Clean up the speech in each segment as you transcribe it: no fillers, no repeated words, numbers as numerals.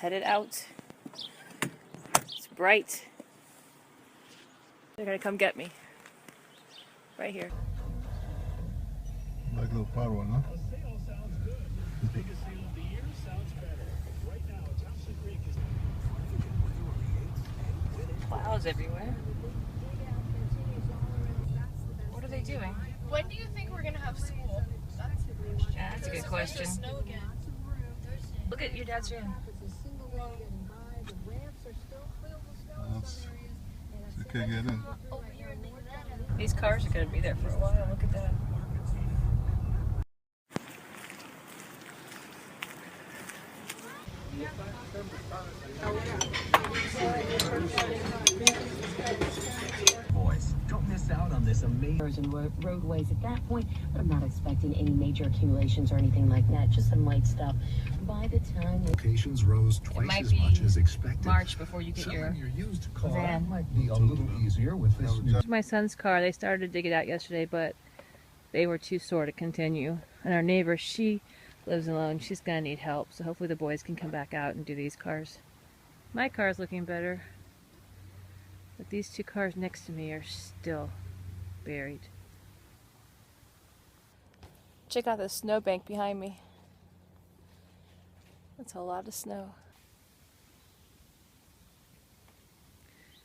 headed out. It's bright. They're gonna come get me. Right here. Like a little power one, huh? A sale sounds good. The biggest sale of the year sounds better. Right now, Thompson Creek is... Clouds everywhere. What are they doing? When do you think we're gonna have school? That's a good question. Snow again. Look at your dad's van. You can't get in. These cars are gonna be there for a while. Look at that. Boys, don't miss out on this amazing roadways at that point, but I'm not expecting any major accumulations or anything like that, just some light stuff. By the time Locations rose twice as much as expected. March before you get Selling your used car van. might be a little easier with this new. Here's my son's car. They started to dig it out yesterday, but they were too sore to continue. And our neighbor, she lives alone. She's gonna need help, so hopefully the boys can come back out and do these cars. My car's looking better, but these two cars next to me are still buried. Check out the snowbank behind me. That's a lot of snow.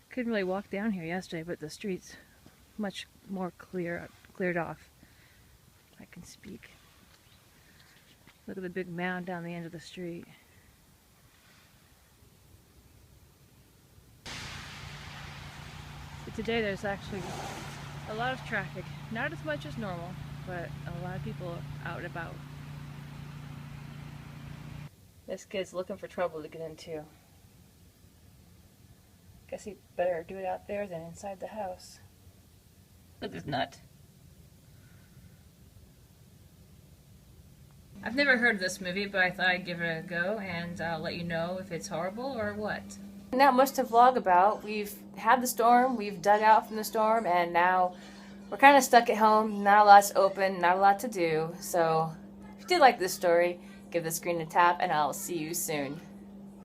Couldn't really walk down here yesterday, but the street's much more cleared off. If I can speak. Look at the big mound down the end of the street. But today there's actually a lot of traffic. Not as much as normal, but a lot of people out and about. This kid's looking for trouble to get into. Guess he'd better do it out there than inside the house. Look at this nut. I've never heard of this movie, but I thought I'd give it a go and I'll let you know if it's horrible or what. Not much to vlog about. We've had the storm, we've dug out from the storm, and now we're kind of stuck at home. Not a lot's open, not a lot to do. So if you did like this story, give the screen a tap and I'll see you soon.